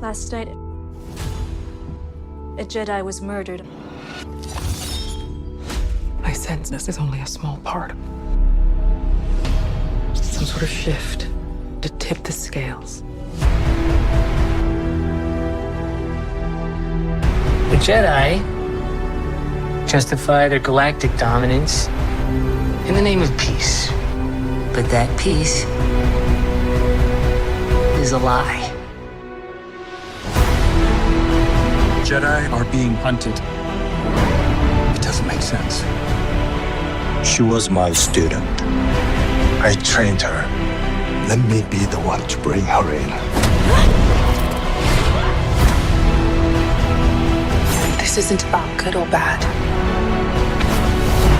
Last night, a Jedi was murdered. I sense this is only a small part. Some sort of shift to tip the scales. The Jedi justify their galactic dominance in the name of peace. But that peace is a lie. Jedi are being hunted. It doesn't make sense. She was my student. I trained her. Let me be the one to bring her in. This isn't about good or bad.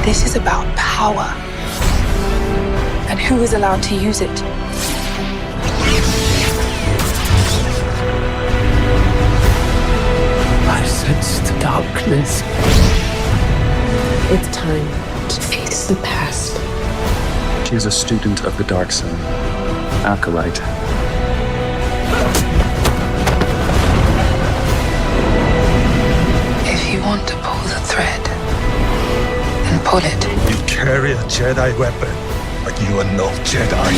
This is about power. And who is allowed to use it. I sense the darkness. It's time to face the past. She's a student of the dark side. Acolyte. If you want to pull the thread, then pull it. You carry a Jedi weapon, but you are no Jedi.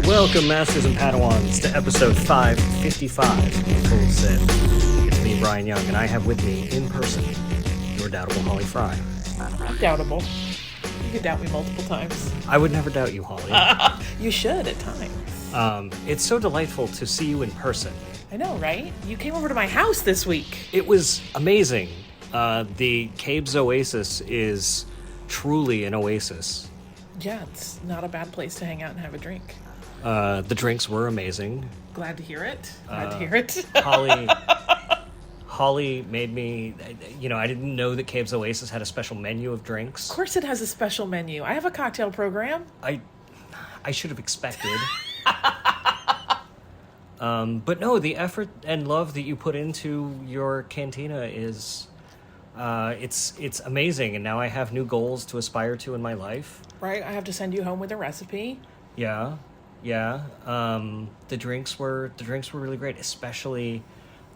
Welcome, Masters and Padawans, to episode 555 of Full Sith. It's me, Brian Young, and I have with me, in person, your doubtable Holly Fry. Doubtable. You could doubt me multiple times. I would never doubt you, Holly. You should at times. It's so delightful to see you in person. I know, right? You came over to my house this week. It was amazing. The Caves Oasis is truly an oasis. Yeah, it's not a bad place to hang out and have a drink. The drinks were amazing. Glad to hear it. Glad to hear it. Holly made me, I didn't know that Caves Oasis had a special menu of drinks. Of course it has a special menu. I have a cocktail program. I should have expected. But no, the effort and love that you put into your cantina is, it's amazing. And now I have new goals to aspire to in my life. Right, I have to send you home with a recipe. Yeah. The drinks were really great, especially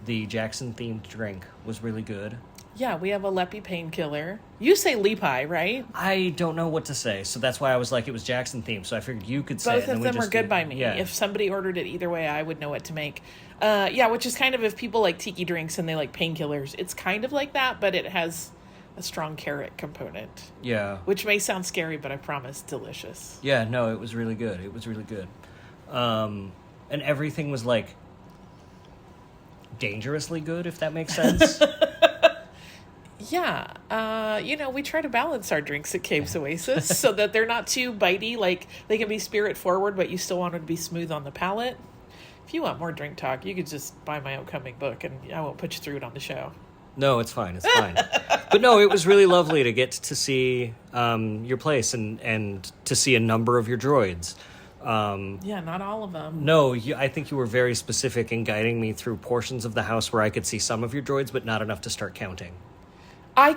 the Jackson themed drink was really good. Yeah, we have a Leppy painkiller. You say Lepi, right? I don't know what to say, so that's why I was like, it was Jackson themed, so I figured you could say it. Both of them are good by me. Yeah. If somebody ordered it either way, I would know what to make. Which is kind of, if people like tiki drinks and they like painkillers, it's kind of like that, but it has a strong carrot component. Yeah. Which may sound scary, but I promise, delicious. Yeah, no, it was really good. And everything was like dangerously good, if that makes sense. Yeah. We try to balance our drinks at Caves Oasis so that they're not too bitey. Like, they can be spirit forward, but you still want them to be smooth on the palate. If you want more drink talk, you could just buy my upcoming book, and I won't put you through it on the show. No, it's fine. But no, it was really lovely to get to see your place and to see a number of your droids. Yeah, not all of them. No, I think you were very specific in guiding me through portions of the house where I could see some of your droids, but not enough to start counting.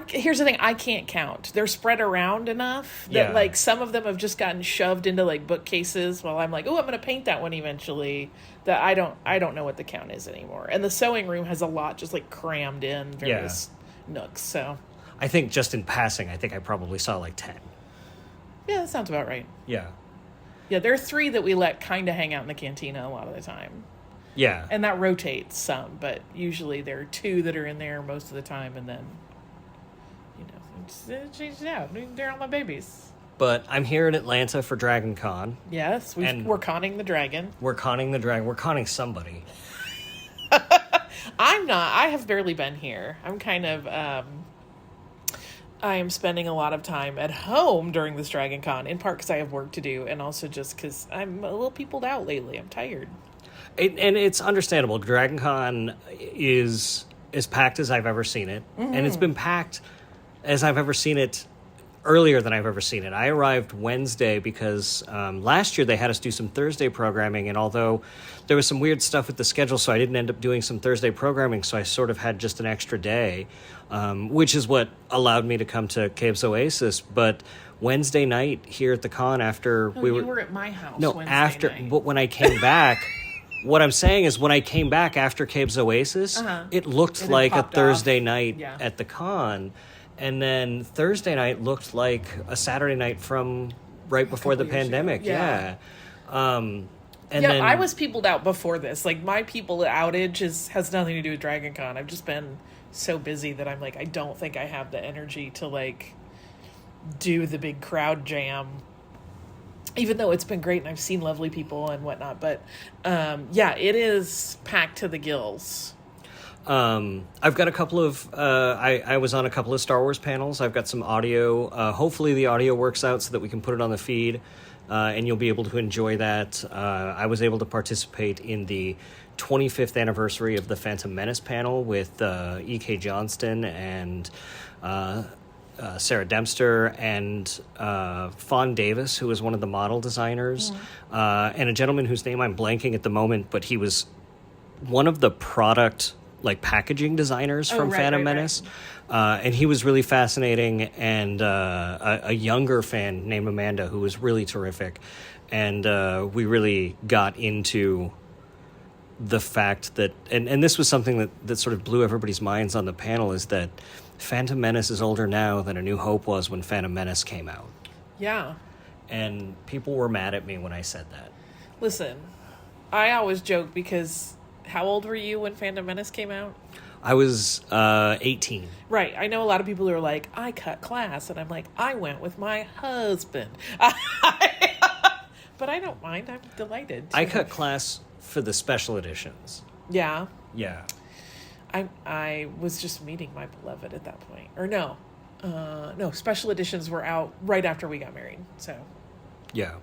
Here's the thing, I can't count. They're spread around enough that like some of them have just gotten shoved into like bookcases while I'm like, oh, I'm going to paint that one eventually. That I don't know what the count is anymore. And the sewing room has a lot just like crammed in various nooks. So I think just in passing, I think I probably saw like 10. Yeah, that sounds about right. Yeah. Yeah, there are 3 that we let kind of hang out in the cantina a lot of the time. Yeah. And that rotates some, but usually there are 2 that are in there most of the time, and then it changes out. They're all my babies. But I'm here in Atlanta for Dragon Con. Yes, we're conning the dragon. We're conning the dragon. We're conning somebody. I'm not. I have barely been here. I'm kind of... I am spending a lot of time at home during this Dragon Con, in part because I have work to do, and also just because I'm a little peopled out lately. I'm tired. And it's understandable. Dragon Con is as packed as I've ever seen it, and it's been packed as I've ever seen it earlier than I've ever seen it. I arrived Wednesday because last year they had us do some Thursday programming, and although there was some weird stuff with the schedule, so I didn't end up doing some Thursday programming, so I sort of had just an extra day, which is what allowed me to come to Caves Oasis. But Wednesday night here at the con after you were at my house. No, Wednesday after, night. but when I came back, what I'm saying is when I came back after Caves Oasis, it looked like a Thursday night at the con. And then Thursday night looked like a Saturday night from right before the pandemic. Yeah. And then I was peopled out before this. Like, my people outage has nothing to do with Dragon Con. I've just been so busy that I'm like, I don't think I have the energy to, like, do the big crowd jam. Even though it's been great and I've seen lovely people and whatnot. But, it is packed to the gills. I've got a couple of, I was on a couple of Star Wars panels. I've got some audio. Hopefully the audio works out so that we can put it on the feed, and you'll be able to enjoy that. I was able to participate in the 25th anniversary of the Phantom Menace panel with E.K. Johnston and Sarah Dempster and Fawn Davis, who was one of the model designers, and a gentleman whose name I'm blanking at the moment, but he was one of the product packaging designers from Phantom Menace. And he was really fascinating, and a younger fan named Amanda who was really terrific. And we really got into the fact that, and this was something that sort of blew everybody's minds on the panel, is that Phantom Menace is older now than A New Hope was when Phantom Menace came out. Yeah. And people were mad at me when I said that. Listen, I always joke because how old were you when Phantom Menace came out? I was 18. Right. I know a lot of people who are like, I cut class. And I'm like, I went with my husband. But I don't mind. I'm delighted. I cut class for the special editions. Yeah. Yeah. I was just meeting my beloved at that point. Or no. No, special editions were out right after we got married. So. Yeah.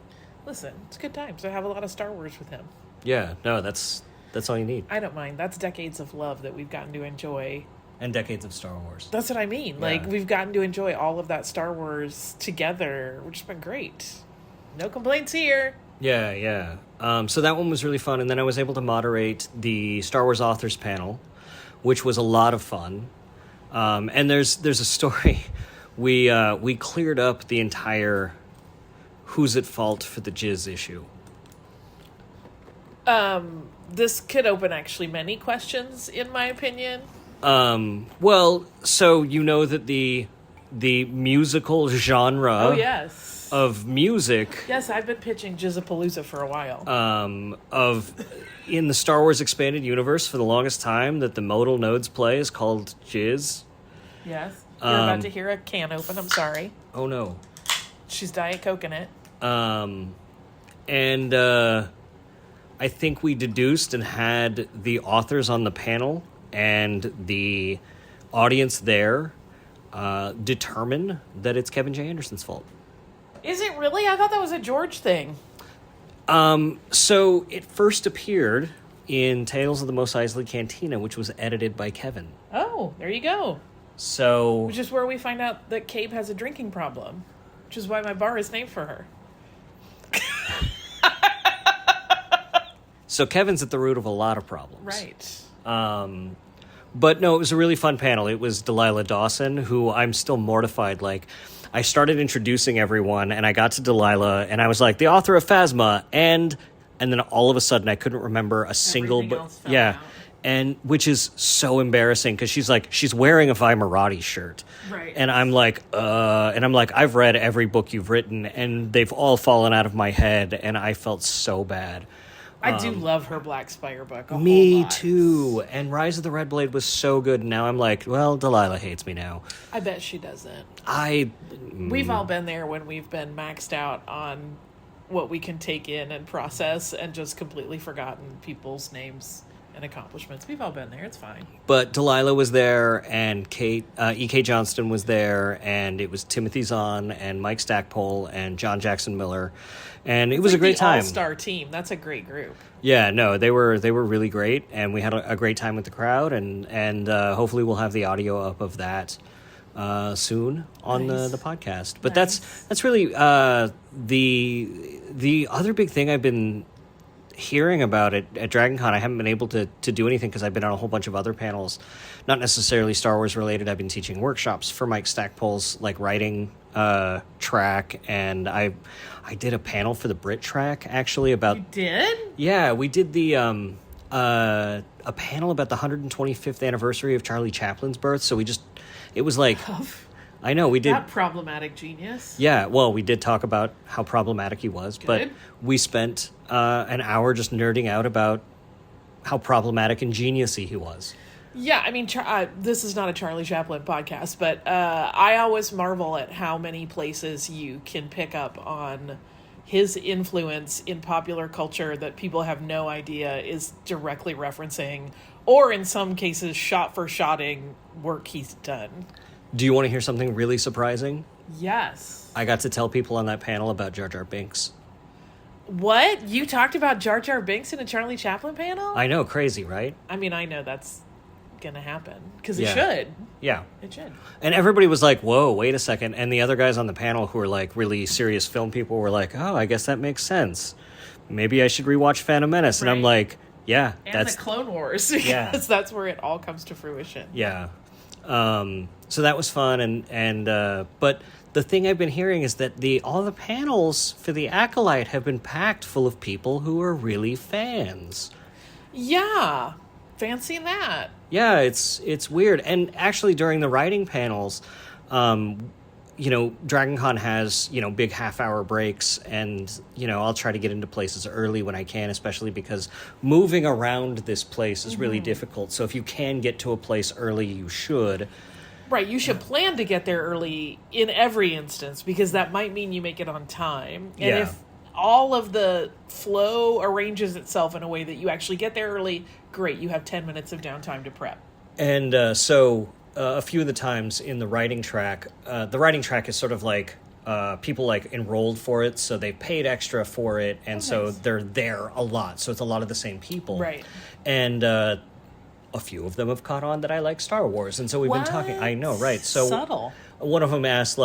Listen, it's good times. I have a lot of Star Wars with him. Yeah. No, that's all you need. I don't mind. That's decades of love that we've gotten to enjoy. And decades of Star Wars. That's what I mean. Yeah. Like, we've gotten to enjoy all of that Star Wars together, which has been great. No complaints here. Yeah, yeah. So that one was really fun. And then I was able to moderate the Star Wars Authors panel, which was a lot of fun. And there's a story. We cleared up the entire Who's at Fault for the Jizz issue. This could open actually many questions, in my opinion. Well, so you know that the musical genre of music... Yes, I've been pitching Jizzapalooza for a while. In the Star Wars Expanded Universe for the longest time that the modal nodes play is called Jizz. Yes. You're about to hear a can open. I'm sorry. Oh, no. She's Diet Coking it. And I think we deduced and had the authors on the panel and the audience there determine that it's Kevin J. Anderson's fault. Is it really? I thought that was a George thing. So it first appeared in Tales of the Mos Eisley Cantina, which was edited by Kevin. Oh, there you go. So, which is where we find out that Cabe has a drinking problem, which is why my bar is named for her. So Kevin's at the root of a lot of problems. Right. But no, it was a really fun panel. It was Delilah Dawson, who I'm still mortified. Like, I started introducing everyone, and I got to Delilah, and I was like, the author of Phasma, and then all of a sudden I couldn't remember a single... out. And which is so embarrassing, because she's wearing a Vimerati shirt. Right. And I'm like, I've read every book you've written, and they've all fallen out of my head, and I felt so bad. I do love her Black Spire book. Me too. And Rise of the Red Blade was so good. And now I'm like, well, Delilah hates me now. I bet she doesn't. We've all been there when we've been maxed out on what we can take in and process and just completely forgotten people's names and accomplishments. We've all been there. It's fine. But Delilah was there, and E.K. Johnston was there, and it was Timothy Zahn and Mike Stackpole and John Jackson Miller, and it was a great time. All-star team. That's a great group. Yeah, no, they were really great, and we had a great time with the crowd, and hopefully we'll have the audio up of that soon on the podcast. But that's really the other big thing I've been hearing about it at DragonCon. I haven't been able to do anything because I've been on a whole bunch of other panels, not necessarily Star Wars related. I've been teaching workshops for Mike Stackpole's writing track, and I did a panel for the Brit track actually about. You did? Yeah, we did the a panel about the 125th anniversary of Charlie Chaplin's birth. So it was like. I know, we did... That problematic genius. Yeah, well, we did talk about how problematic he was, but we spent an hour just nerding out about how problematic and genius-y he was. Yeah, I mean, this is not a Charlie Chaplin podcast, but I always marvel at how many places you can pick up on his influence in popular culture that people have no idea is directly referencing, or in some cases, shot-for-shotting work he's done. Do you want to hear something really surprising? Yes. I got to tell people on that panel about Jar Jar Binks. What? You talked about Jar Jar Binks in a Charlie Chaplin panel? I know, crazy, right? I mean, I know that's going to happen. Because it should. Yeah. It should. And everybody was like, whoa, wait a second. And the other guys on the panel who were really serious film people were like, oh, I guess that makes sense. Maybe I should rewatch Phantom Menace. Right. And I'm like, yeah. And that's the Clone Wars. Because that's where it all comes to fruition. Yeah. So that was fun, but the thing I've been hearing is that all the panels for the Acolyte have been packed full of people who are really fans. Yeah, fancy that. Yeah, it's weird. And actually, during the writing panels, DragonCon has big half-hour breaks, and I'll try to get into places early when I can, especially because moving around this place is really difficult. So if you can get to a place early, you should. Right, you should plan to get there early in every instance, because that might mean you make it on time. And if all of the flow arranges itself in a way that you actually get there early, great, you have 10 minutes of downtime to prep. And so a few of the times in the writing track is sort of like people enrolled for it, so they paid extra for it, and so they're there a lot. So it's a lot of the same people. Right. And a few of them have caught on that I like Star Wars, and so we've been talking. I know, right? So subtle. One of them asked,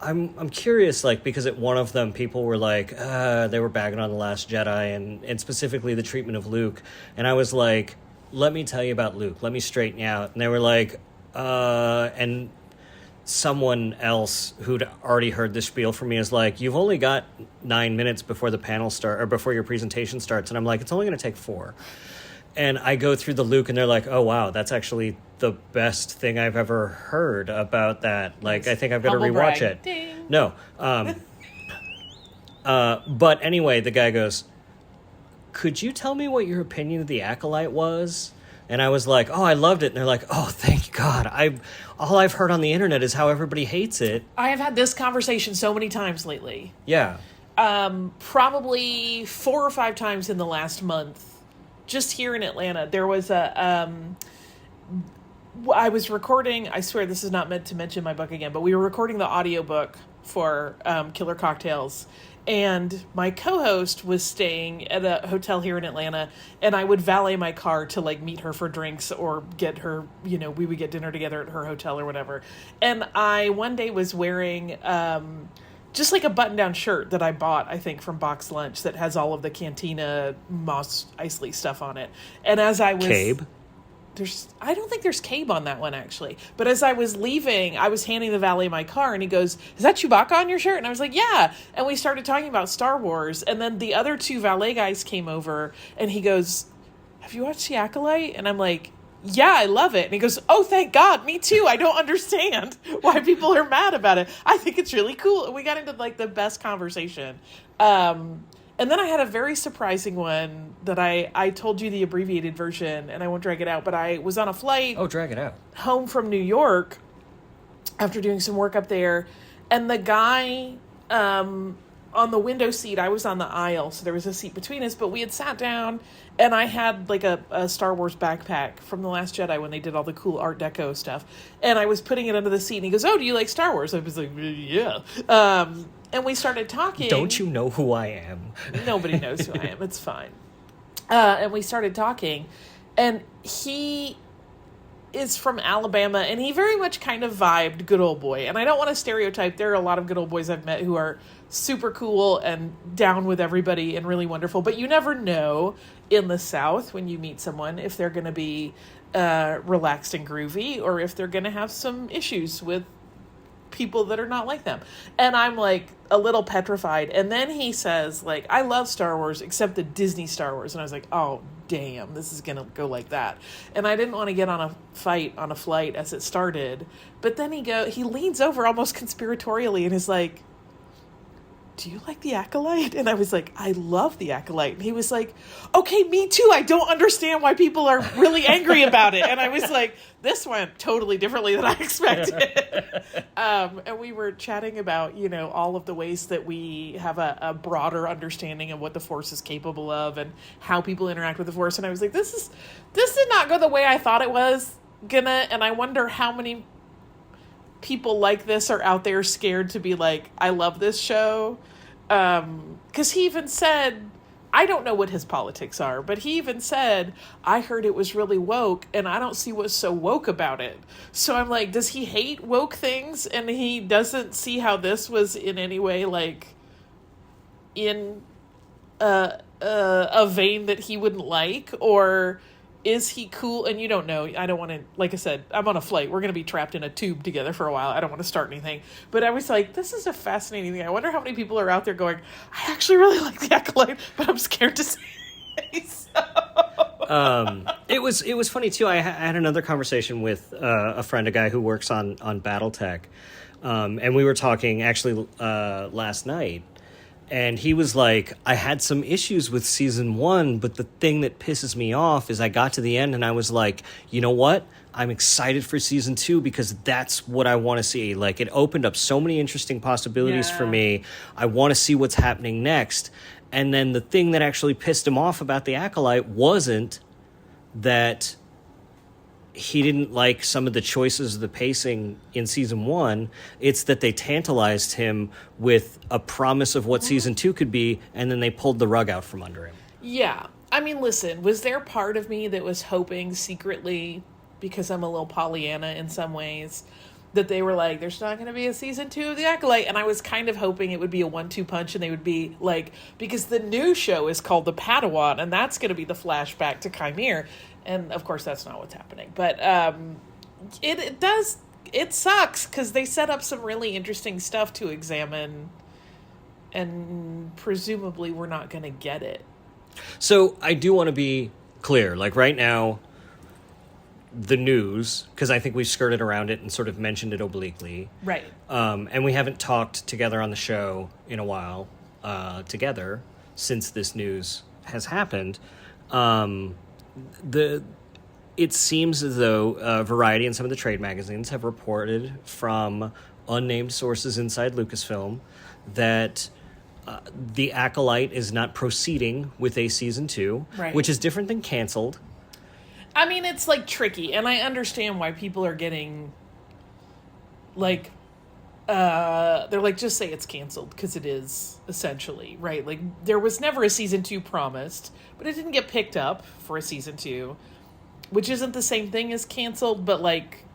I'm curious, because at one of them people were they were bagging on The Last Jedi and specifically the treatment of Luke, and I was like, let me tell you about Luke. Let me straighten you out. And they were like, and someone else who'd already heard this spiel from me is like, you've only got 9 minutes before the panel or before your presentation starts, and I'm like, it's only going to take 4. And I go through the Luke, and they're like, oh, wow, that's actually the best thing I've ever heard about that. I think I've got to rewatch it. Ding. No. But anyway, the guy goes, could you tell me what your opinion of the Acolyte was? And I was like, oh, I loved it. And they're like, oh, thank God. All I've heard on the internet is how everybody hates it. I have had this conversation so many times lately. Yeah. Probably 4 or 5 times in the last month. Just here in Atlanta, there was I was recording, I swear this is not meant to mention my book again, but we were recording the audiobook for Killer Cocktails, and my co-host was staying at a hotel here in Atlanta, and I would valet my car to meet her for drinks or get her, we would get dinner together at her hotel or whatever. And I one day was wearing just a button-down shirt that I bought, I think, from Box Lunch that has all of the Cantina Mos Eisley stuff on it. And as I was... Cabe? I don't think there's Cabe on that one, actually. But as I was leaving, I was handing the valet my car, and he goes, is that Chewbacca on your shirt? And I was like, yeah. And we started talking about Star Wars. And then the other 2 valet guys came over, and he goes, have you watched The Acolyte? And I'm like... yeah, I love it. And he goes, oh, thank God, me too. I don't understand why people are mad about it. I think it's really cool. And we got into the best conversation. And then I had a very surprising one that I told you the abbreviated version, and I won't drag it out, but I was on a flight. Oh, drag it out. Home from New York after doing some work up there. And the guy on the window seat. I was on the aisle, so there was a seat between us, but we had sat down, and I had like a Star Wars backpack from The Last Jedi when they did all the cool Art Deco stuff, and I was putting it under the seat, and he goes, "Oh, do you like Star Wars?" I was like, "Yeah." And we started talking. Don't you know who I am? Nobody knows who I am. It's fine. And we started talking, and he is from Alabama, and he very much kind of vibed good old boy. And I don't want to stereotype. There are a lot of good old boys I've met who are super cool and down with everybody and really wonderful. But you never know in the South when you meet someone if they're going to be relaxed and groovy or if they're going to have some issues with people that are not like them. And I'm like a little petrified. And then he says, like, I love Star Wars except the Disney Star Wars. And I was like, oh damn, this is gonna go like that. And I didn't want to get on a fight on a flight as it started. But then he leans over almost conspiratorially and is like, do you like the Acolyte? And I was like, I love the Acolyte. And he was like, okay, me too. I don't understand why people are really angry about it. And I was like, this went totally differently than I expected. And we were chatting about, all of the ways that we have a broader understanding of what the Force is capable of and how people interact with the Force. And I was like, this did not go the way I thought it was gonna. And I wonder how many people like this are out there scared to be like, I love this show. Because he even said, I don't know what his politics are, but he even said, I heard it was really woke, and I don't see what's so woke about it. So I'm like, does he hate woke things? And he doesn't see how this was in any way, like, in a vein that he wouldn't like? Or is he cool? And you don't know. I don't want to, like I said, I'm on a flight. We're going to be trapped in a tube together for a while. I don't want to start anything. But I was like, this is a fascinating thing. I wonder how many people are out there going, I actually really like the Acolyte, but I'm scared to say so. It was funny, too. I had another conversation with a friend, a guy who works on BattleTech. And we were talking, actually, last night. And he was like, I had some issues with season 1, but the thing that pisses me off is I got to the end and I was like, you know what? I'm excited for season 2 because that's what I want to see. Like, it opened up so many interesting possibilities for me. I want to see what's happening next. And then the thing that actually pissed him off about the Acolyte wasn't that he didn't like some of the choices of the pacing in season 1. It's that they tantalized him with a promise of what season 2 could be, and then they pulled the rug out from under him. Yeah. I mean, listen, was there part of me that was hoping secretly, because I'm a little Pollyanna in some ways, that they were like, there's not going to be a season 2 of The Acolyte? And I was kind of hoping it would be a 1-2 punch, and they would be like, because the new show is called The Padawan, and that's going to be the flashback to Chimere. And of course, that's not what's happening. But it sucks because they set up some really interesting stuff to examine, and presumably we're not going to get it. So I do want to be clear. Like right now, the news, because I think we've skirted around it and sort of mentioned it obliquely. Right. And we haven't talked together on the show in a while together since this news has happened. It seems as though Variety and some of the trade magazines have reported from unnamed sources inside Lucasfilm that The Acolyte is not proceeding with a season 2, right, which is different than canceled. I mean, it's like tricky, and I understand why people are getting like they're like, just say it's canceled, because it is essentially, right? Like, there was never a season 2 promised, but it didn't get picked up for a season 2, which isn't the same thing as canceled, but like,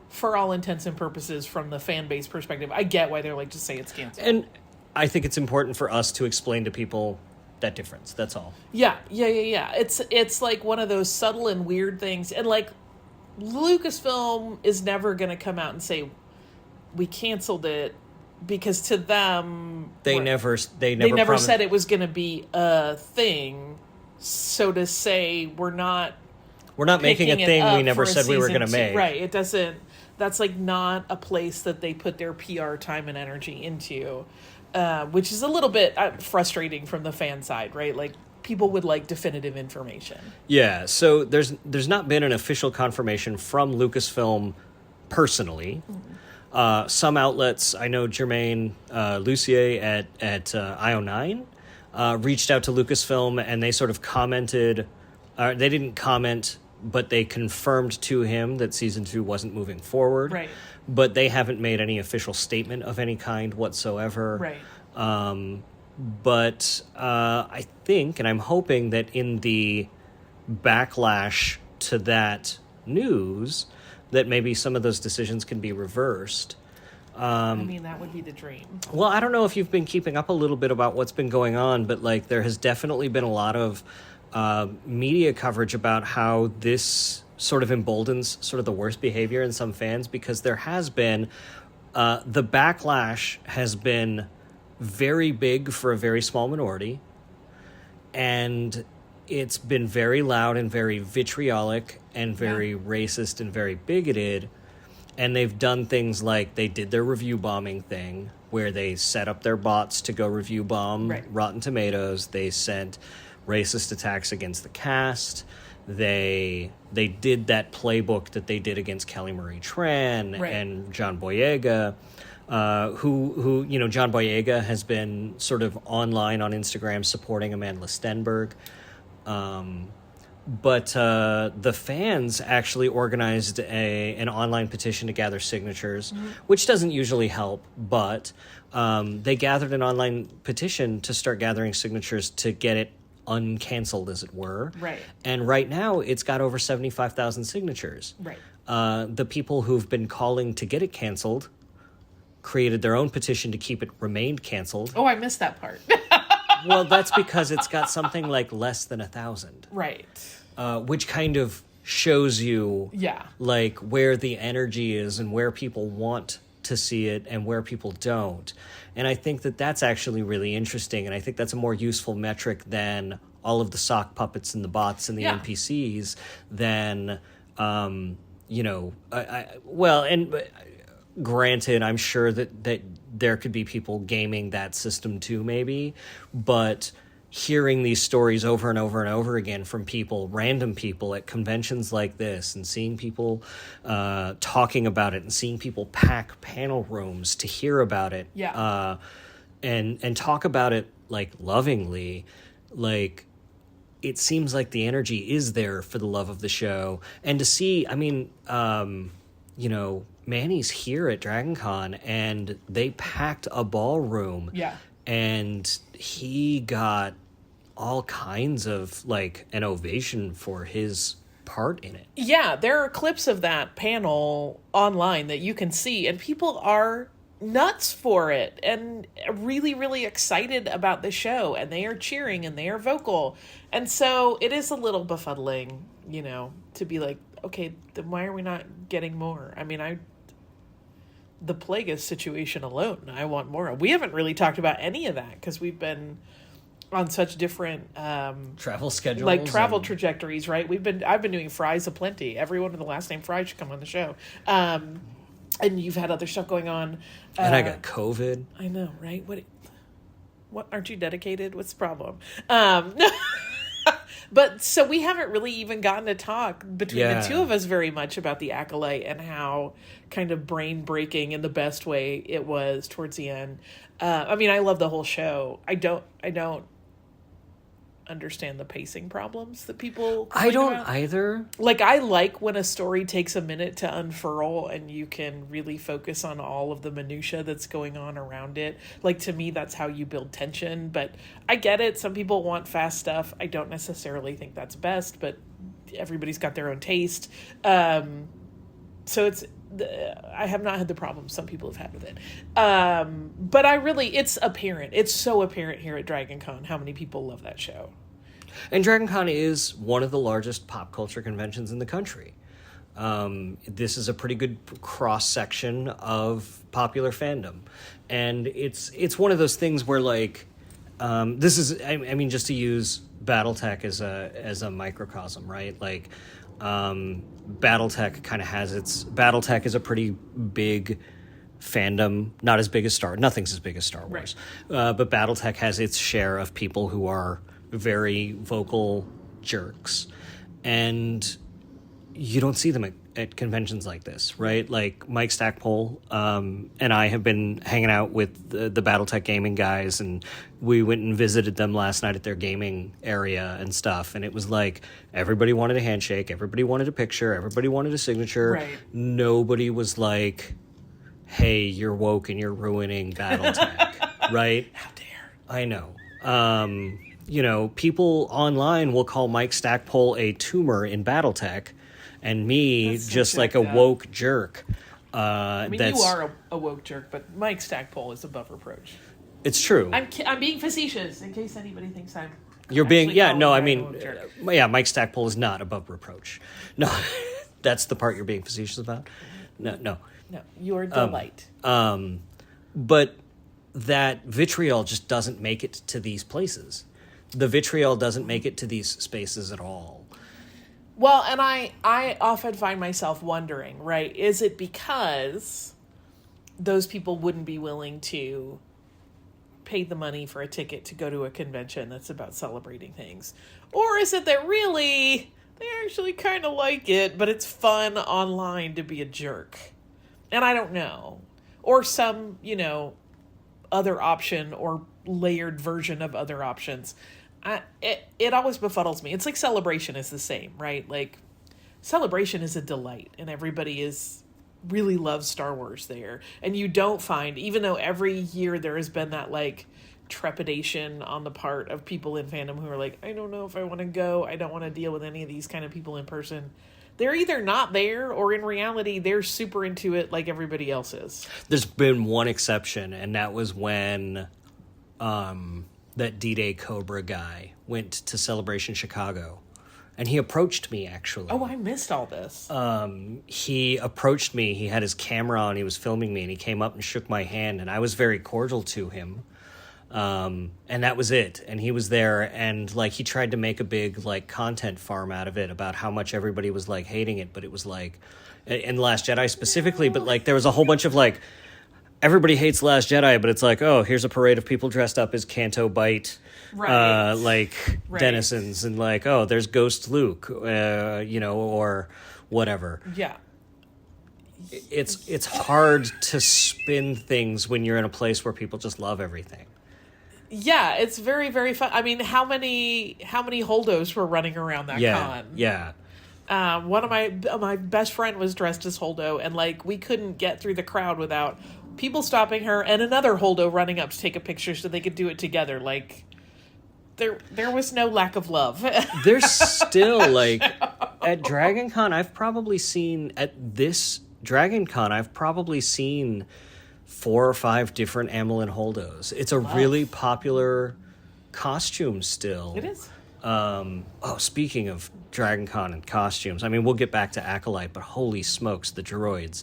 for all intents and purposes, from the fan base perspective, I get why they're like, just say it's canceled. And I think it's important for us to explain to people that difference. That's all. Yeah. It's like one of those subtle and weird things, and like, Lucasfilm is never going to come out and say, we canceled it, because to them they never said it was going to be a thing. So to say we're not making a thing we never said we were going to make, right? It doesn't. That's like not a place that they put their PR time and energy into, which is a little bit frustrating from the fan side, right? Like, people would like definitive information. Yeah. So there's not been an official confirmation from Lucasfilm personally. Some outlets, I know Jermaine Lucier at IO9 reached out to Lucasfilm, and they sort of commented. They didn't comment, but they confirmed to him that season 2 wasn't moving forward. Right. But they haven't made any official statement of any kind whatsoever. Right. But I think, and I'm hoping that in the backlash to that news, that maybe some of those decisions can be reversed. I mean, that would be the dream. Well, I don't know if you've been keeping up a little bit about what's been going on, but like there has definitely been a lot of media coverage about how this sort of emboldens sort of the worst behavior in some fans, because there has been the backlash has been very big for a very small minority, and it's been very loud and very vitriolic and very racist and very bigoted. And they've done things like they did their review bombing thing where they set up their bots to go review bomb Rotten Tomatoes. They sent racist attacks against the cast. They did that playbook that they did against Kelly Marie Tran and John Boyega, who John Boyega has been sort of online on Instagram supporting Amanda Stenberg. But the fans actually organized an online petition to gather signatures, which doesn't usually help, but they gathered an online petition to start gathering signatures to get it uncanceled, as it were. Right. And right now, it's got over 75,000 signatures. Right. The people who've been calling to get it canceled created their own petition to keep it remained canceled. Oh, I missed that part. Well, that's because it's got something like less than 1,000. Right. Which kind of shows you like where the energy is and where people want to see it and where people don't. And I think that that's actually really interesting, and I think that's a more useful metric than all of the sock puppets and the bots and the NPCs than granted, I'm sure that there could be people gaming that system too, maybe, but hearing these stories over and over and over again from people, random people at conventions like this, and seeing people talking about it, and seeing people pack panel rooms to hear about it, and talk about it like lovingly, like it seems like the energy is there for the love of the show. And to see, I mean, Manny's here at DragonCon, and they packed a ballroom, and he got all kinds of like an ovation for his part in it. Yeah, there are clips of that panel online that you can see, and people are nuts for it and really, really excited about the show, and they are cheering and they are vocal. And so it is a little befuddling, to be like, okay, then why are we not getting more? I mean, the Plagueis situation alone, I want more. We haven't really talked about any of that because we've been on such different travel schedules, like travel trajectories, right? I've been doing Fries aplenty. Everyone with the last name Fry should come on the show. And you've had other stuff going on. And I got COVID. I know, right? What aren't you dedicated? What's the problem? But so we haven't really even gotten to talk between the two of us very much about the Acolyte and how kind of brain breaking in the best way it was towards the end. I mean, I love the whole show. I don't understand the pacing problems that people I don't either. Like, I like when a story takes a minute to unfurl and you can really focus on all of the minutia that's going on around it. Like, to me, that's how you build tension. But I get it. Some people want fast stuff. I don't necessarily think that's best, but everybody's got their own taste. So I have not had the problem some people have had with it. But it's apparent. It's so apparent here at DragonCon how many people love that show. And DragonCon is one of the largest pop culture conventions in the country. This is a pretty good cross-section of popular fandom. And it's one of those things where, like, this is, I mean, just to use BattleTech as a microcosm, right? Like, BattleTech kind of has BattleTech is a pretty big fandom, not as big as nothing's as big as Star Wars. Right. But BattleTech has its share of people who are very vocal jerks. And you don't see them at conventions like this, right? Like Mike Stackpole and I have been hanging out with the BattleTech gaming guys, and we went and visited them last night at their gaming area and stuff. And it was like everybody wanted a handshake, everybody wanted a picture, everybody wanted a signature. Right. Nobody was like, "Hey, you're woke and you're ruining BattleTech," right? How dare. I know. People online will call Mike Stackpole a tumor in BattleTech, and me That's so just like a jacked up. woke jerk. I mean, That's, you are a woke jerk, but Mike Stackpole is above reproach. It's true. I'm being facetious, in case anybody thinks I'm. You're being, actually calling I him a mean, woke jerk. Mike Stackpole is not above reproach. No, that's the part you're being facetious about. No. No, you are delight. But that vitriol just doesn't make it to these places. The vitriol doesn't make it to these spaces at all. Well, and I often find myself wondering, right, is it because those people wouldn't be willing to pay the money for a ticket to go to a convention that's about celebrating things? Or is it that really they actually kind of like it, but it's fun online to be a jerk? And I don't know. Or some, other option or layered version of other options. It always befuddles me. It's like Celebration is the same, right? Like Celebration is a delight, and everybody really loves Star Wars there. And you don't find, even though every year there has been that like trepidation on the part of people in fandom who are like, I don't know if I want to go. I don't want to deal with any of these kind of people in person. They're either not there, or in reality, they're super into it like everybody else is. There's been one exception, and that was when that D-Day Cobra guy went to Celebration Chicago. And he approached me, actually. Oh, I missed all this. He approached me. He had his camera on. He was filming me, and he came up and shook my hand, and I was very cordial to him. And that was it. And he was there, and like he tried to make a big like content farm out of it about how much everybody was like hating it, but it was like in The Last Jedi specifically, but like there was a whole bunch of like everybody hates Last Jedi, but it's like, oh, here's a parade of people dressed up as Canto Bight Right. denizens, and like, oh, there's Ghost Luke, or whatever. Yeah. It's hard to spin things when you're in a place where people just love everything. Yeah, it's very, very fun. I mean, how many Holdos were running around that con? Yeah. One of my best friend was dressed as Holdo, and like we couldn't get through the crowd without people stopping her and another Holdo running up to take a picture so they could do it together. Like there was no lack of love. There's still like at Dragon Con, I've probably seen 4 or 5 different Amelin Holdos. It's a really popular costume still. It is. Speaking of Dragon Con and costumes, I mean, we'll get back to Acolyte, but holy smokes, the droids.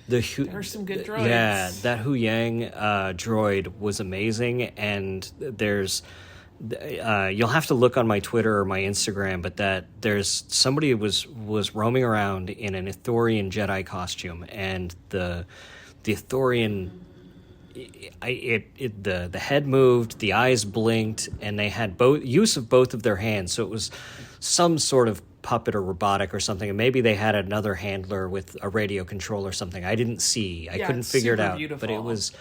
There's some good droids. Yeah, that Hu Yang droid was amazing, and there's... you'll have to look on my Twitter or my Instagram, but that there's somebody who was roaming around in an Ithorian Jedi costume, and the Ithorian, the head moved, the eyes blinked, and they had use of both of their hands. So it was some sort of puppet or robotic or something, and maybe they had another handler with a radio control or something. I didn't see. I couldn't figure it out, beautiful. but it was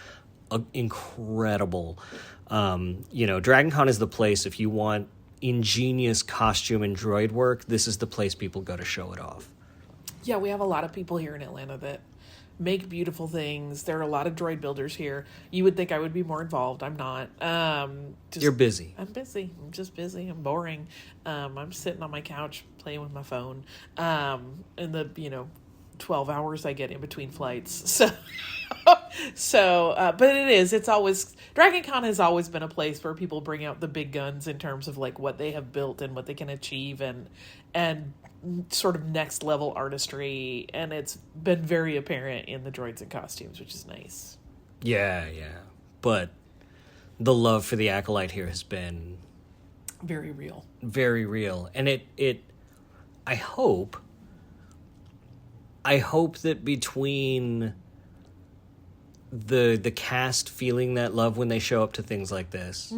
incredible. Dragon Con is the place if you want ingenious costume and droid work. This is the place people go to show it off. Yeah, we have a lot of people here in Atlanta that make beautiful things. There are a lot of droid builders here. You would think I would be more involved. I'm not. You're busy. I'm busy. I'm just busy. I'm boring. I'm sitting on my couch playing with my phone. In the 12 hours I get in between flights. But it's always, Dragon Con has always been a place where people bring out the big guns in terms of like what they have built and what they can achieve and sort of next level artistry. And it's been very apparent in the droids and costumes, which is nice. Yeah. But the love for the Acolyte here has been very real. Very real. And I hope that between the cast feeling that love when they show up to things like this,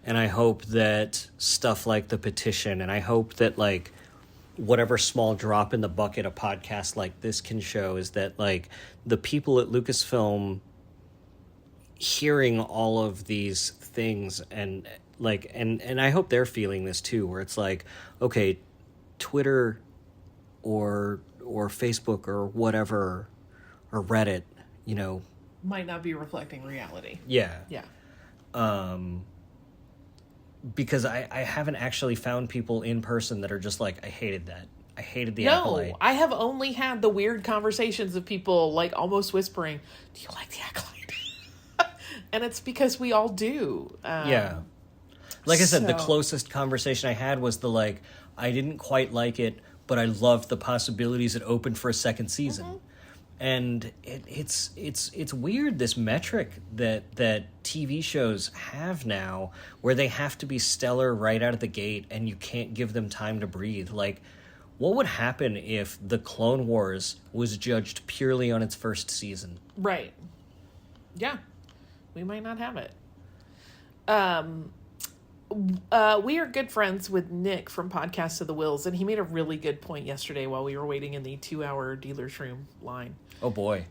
and I hope that stuff like the petition, and I hope that like whatever small drop in the bucket a podcast like this can show is that, like, the people at Lucasfilm hearing all of these things and like, and I hope they're feeling this too, where it's like, okay, Twitter or Facebook or whatever, or Reddit, you know, might not be reflecting reality. Yeah. Yeah. Because I haven't actually found people in person that are just like, I hated that. I hated the No, Acolyte. I have only had the weird conversations of people like almost whispering, "Do you like the Acolyte?" And it's because we all do. Yeah. Like I said, the so- closest conversation I had was the like, I didn't quite like it, but I loved the possibilities it opened for a second season. Mm-hmm. And it's weird, this metric that TV shows have now, where they have to be stellar right out of the gate and you can't give them time to breathe. Like, what would happen if the Clone Wars was judged purely on its first season? Right. Yeah. We might not have it. We are good friends with Nick from Podcast of the Wills, and he made a really good point yesterday while we were waiting in the 2-hour dealer's room line. Oh boy.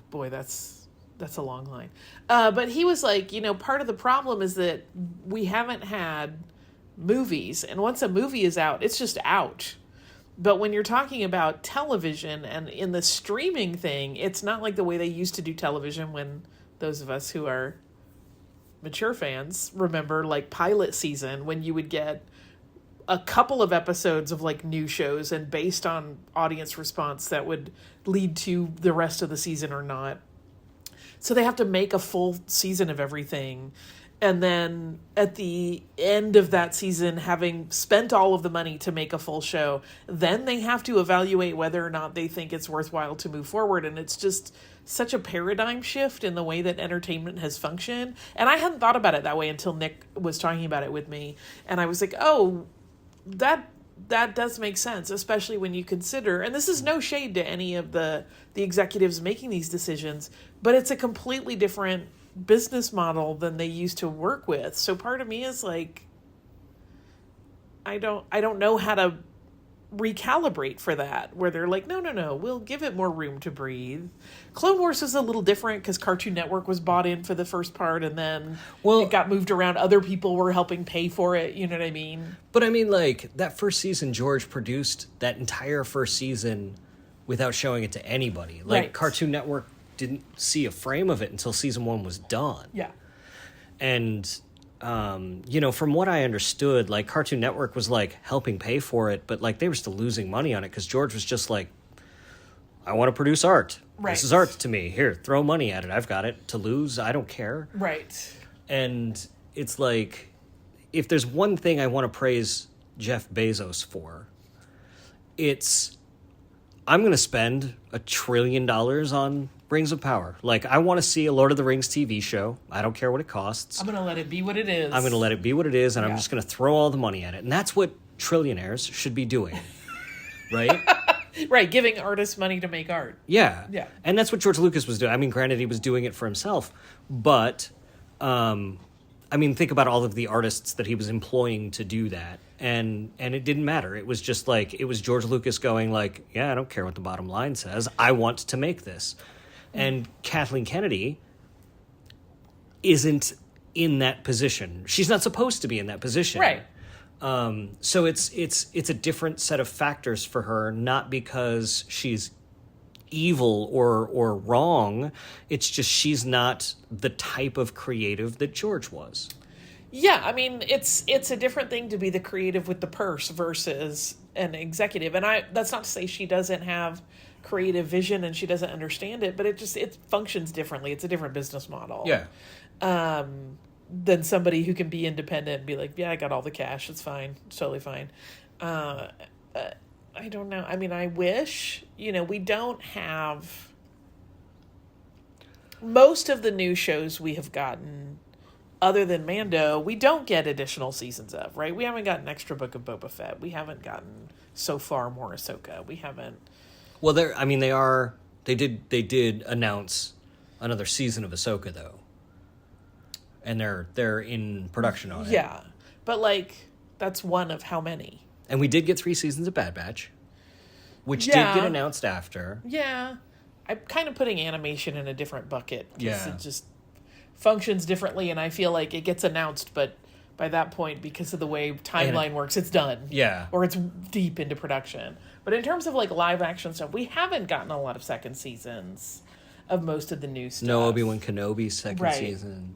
Boy, that's a long line. But he was like, you know, part of the problem is that we haven't had movies, and once a movie is out, it's just out. But when you're talking about television and in the streaming thing, it's not like the way they used to do television when those of us who are mature fans remember, like, pilot season, when you would get a couple of episodes of like new shows, and based on audience response that would lead to the rest of the season or not. So they have to make a full season of everything. And then at the end of that season, having spent all of the money to make a full show, then they have to evaluate whether or not they think it's worthwhile to move forward. And it's just such a paradigm shift in the way that entertainment has functioned. And I hadn't thought about it that way until Nick was talking about it with me. And I was like, oh, that does make sense, especially when you consider, and this is no shade to any of the executives making these decisions, but it's a completely different business model than they used to work with. So part of me is like, I don't know how to recalibrate for that, where they're like, no, we'll give it more room to breathe. Clone Wars was a little different because Cartoon Network was bought in for the first part, and then it got moved around. Other people were helping pay for it, you know what I mean? But I mean, like, that first season, George produced that entire first season without showing it to anybody. Like, right. Cartoon Network didn't see a frame of it until season 1 was done. Yeah. And you know, from what I understood, like, Cartoon Network was like helping pay for it, but like they were still losing money on it because George was just like, I want to produce art. Right. This is art to me. Here, throw money at it. I've got it. To lose, I don't care. Right. And it's like, if there's one thing I want to praise Jeff Bezos for, it's, I'm going to spend $1 trillion on Rings of Power. Like, I want to see a Lord of the Rings TV show. I don't care what it costs. I'm going to let it be what it is. I'm going to let it be what it is, and Yeah. I'm just going to throw all the money at it. And that's what trillionaires should be doing, right? Right, giving artists money to make art. Yeah. Yeah. And that's what George Lucas was doing. I mean, granted, he was doing it for himself, but, I mean, think about all of the artists that he was employing to do that. And it didn't matter. It was just like, it was George Lucas going like, yeah, I don't care what the bottom line says. I want to make this. And Kathleen Kennedy isn't in that position. She's not supposed to be in that position. Right. So it's a different set of factors for her, not because she's evil or wrong. It's just she's not the type of creative that George was. Yeah, I mean, it's a different thing to be the creative with the purse versus an executive. And that's not to say she doesn't have creative vision and she doesn't understand it, but it functions differently. It's a different business model. Yeah. Than somebody who can be independent and be like, yeah, I got all the cash. It's fine. It's totally fine. I don't know. I mean, I wish, we don't have most of the new shows we have gotten, other than Mando, we don't get additional seasons of, right? We haven't gotten an extra book of Boba Fett. We haven't gotten so far more Ahsoka. We haven't. Well, they did announce another season of Ahsoka, though. And they're in production on it. Yeah. But, like, that's one of how many? And we did get 3 seasons of Bad Batch, which did get announced after. Yeah. I'm kind of putting animation in a different bucket. Yeah. It just functions differently, and I feel like it gets announced, but by that point, because of the way timeline works, it's done. Yeah. Or it's deep into production. But in terms of like live action stuff, we haven't gotten a lot of second seasons of most of the new stuff. No Obi-Wan Kenobi's second season.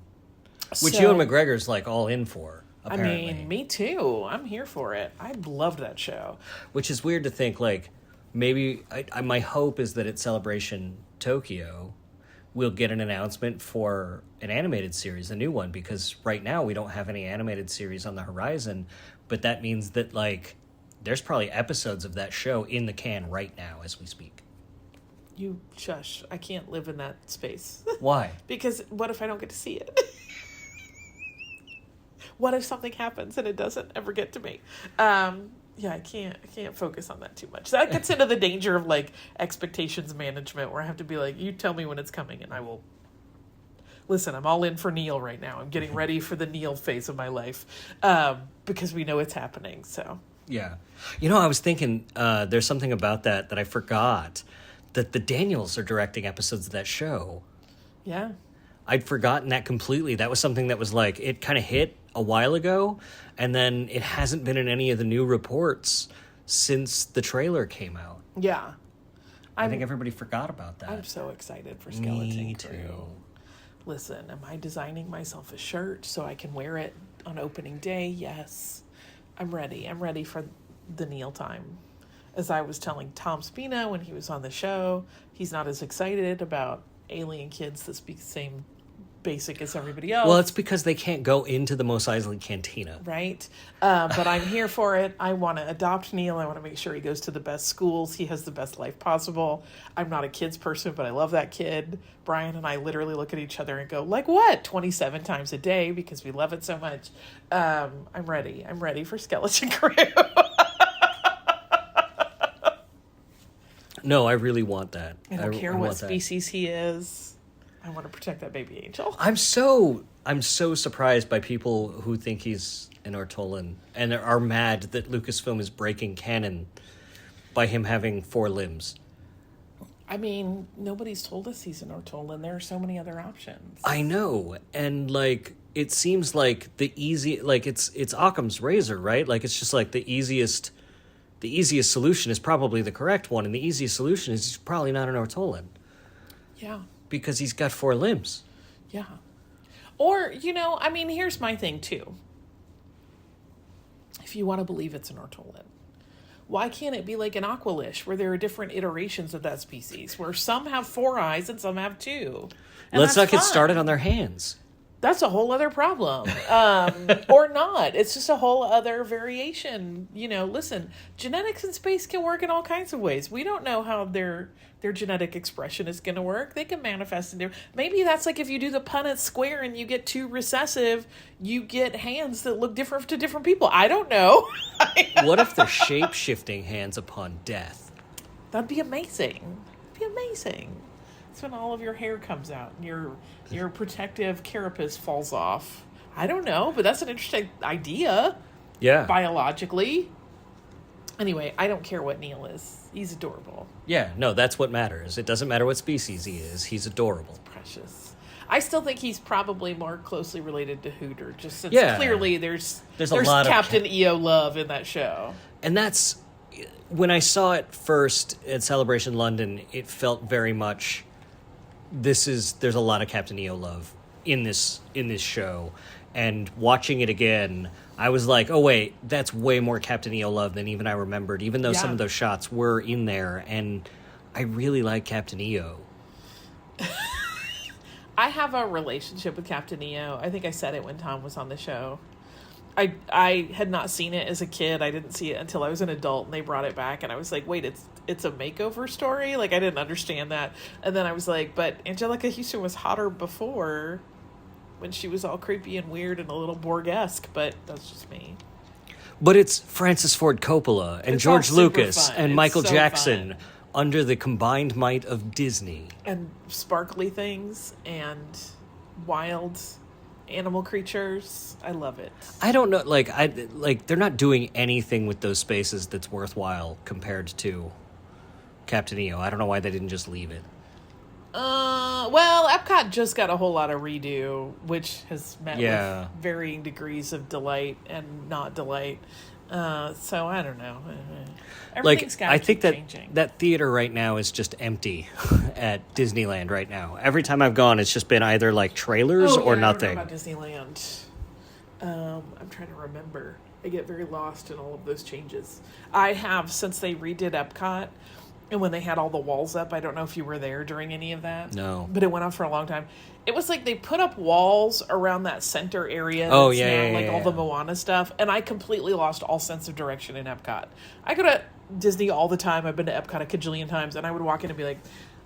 Which So, Ewan McGregor's like all in for, apparently. I mean, me too. I'm here for it. I loved that show. Which is weird to think, like, maybe my hope is that at Celebration Tokyo, we'll get an announcement for an animated series, a new one, because right now we don't have any animated series on the horizon, but that means that, like, there's probably episodes of that show in the can right now as we speak. You shush. I can't live in that space. Why? Because what if I don't get to see it? What if something happens and it doesn't ever get to me? Yeah, I can't focus on that too much. That gets into the danger of like expectations management, where I have to be like, you tell me when it's coming and I will listen. I'm all in for Neil right now. I'm getting ready for the Neil phase of my life, because we know it's happening. So yeah. You know, I was thinking there's something about that I forgot, that the Daniels are directing episodes of that show. yeah. I'd forgotten that completely. That was something that was like, it kind of hit a while ago, and then it hasn't been in any of the new reports since the trailer came out. Yeah. I think everybody forgot about that. I'm so excited for Skeleton Me Crew. too. Listen, am I designing myself a shirt so I can wear it on opening day? Yes. I'm ready. I'm ready for the Neil time. As I was telling Tom Spina when he was on the show, he's not as excited about alien kids that speak the same basic as everybody else. Well, it's because they can't go into the Mos Eisley Cantina. Right? But I'm here for it. I want to adopt Neil. I want to make sure he goes to the best schools. He has the best life possible. I'm not a kids person, but I love that kid. Brian and I literally look at each other and go, like what? 27 times a day, because we love it so much. I'm ready. I'm ready for Skeleton Crew. No, I really want that. I don't care what species he is. I want to protect that baby angel. I'm so surprised by people who think he's an Ortolan and are mad that Lucasfilm is breaking canon by him having 4 limbs. I mean, nobody's told us he's an Ortolan. There are so many other options. I know, and like it seems like the easy, like it's Occam's razor, right? Like it's just like the easiest solution is probably the correct one, and the easiest solution is he's probably not an Ortolan. Yeah. Because he's got 4 limbs. Yeah. Or, I mean, here's my thing, too. If you want to believe it's an Ortolan, why can't it be like an Aqualish, where there are different iterations of that species, where some have 4 eyes and some have 2? And Let's not get fine. started on their hands. That's a whole other problem. Or not. It's just a whole other variation. Listen, genetics in space can work in all kinds of ways. We don't know how their genetic expression is going to work. They can manifest in there. Maybe that's like if you do the Punnett square and you get 2 recessive, you get hands that look different to different people. I don't know. What if they're shape-shifting hands upon death? That'd be amazing. It'd be amazing. It's when all of your hair comes out and your protective carapace falls off. I don't know, but that's an interesting idea. Yeah. Biologically. Anyway, I don't care what Neil is. He's adorable. Yeah, no, that's what matters. It doesn't matter what species he is. He's adorable. Precious. I still think he's probably more closely related to Hooter, just since clearly there's a lot Captain EO love in that show. And that's, when I saw it first at Celebration London, it felt very much, there's a lot of Captain EO love in this show. And watching it again, I was like, oh wait, that's way more Captain EO love than even I remembered, even though some of those shots were in there, and I really like Captain EO. I have a relationship with Captain EO. I think I said it when Tom was on the show. I had not seen it as a kid. I didn't see it until I was an adult, and they brought it back, and I was like, wait, it's a makeover story? Like, I didn't understand that. And then I was like, but Angelica Houston was hotter before, when she was all creepy and weird and a little Borg-esque, but that's just me. But it's Francis Ford Coppola and It's George all super Lucas fun. and It's Michael so Jackson fun. under the combined might of Disney. And sparkly things and wild animal creatures. I love it. I don't know, they're not doing anything with those spaces that's worthwhile compared to Captain EO. I don't know why they didn't just leave it. Well, Epcot just got a whole lot of redo, which has met Yeah. with varying degrees of delight and not delight. So I don't know. Everything's got I to think keep that changing. that theater right now is just empty at Disneyland right now. Every time I've gone, it's just been either like trailers or nothing. I don't know about Disneyland. I'm trying to remember. I get very lost in all of those changes. I have since they redid Epcot, and when they had all the walls up. I don't know if you were there during any of that. No. But it went on for a long time. It was like they put up walls around that center area. Oh, that's yeah, now, yeah, like yeah, all the yeah. Moana stuff, and I completely lost all sense of direction in Epcot. I go to Disney all the time. I've been to Epcot a cajillion times, and I would walk in and be like,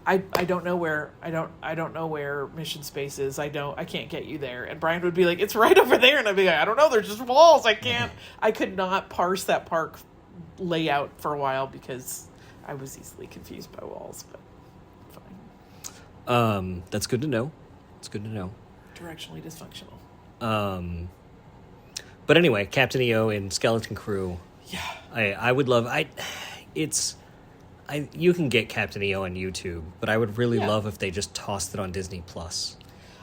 I don't know where Mission Space is. I can't get you there. And Brian would be like, it's right over there, and I'd be like, I don't know, there's just walls. I could not parse that park layout for a while because I was easily confused by walls, but fine. That's good to know. It's good to know. Directionally dysfunctional. But anyway, Captain EO and Skeleton Crew. Yeah. I would love. You can get Captain EO on YouTube, but I would really love if they just tossed it on Disney Plus.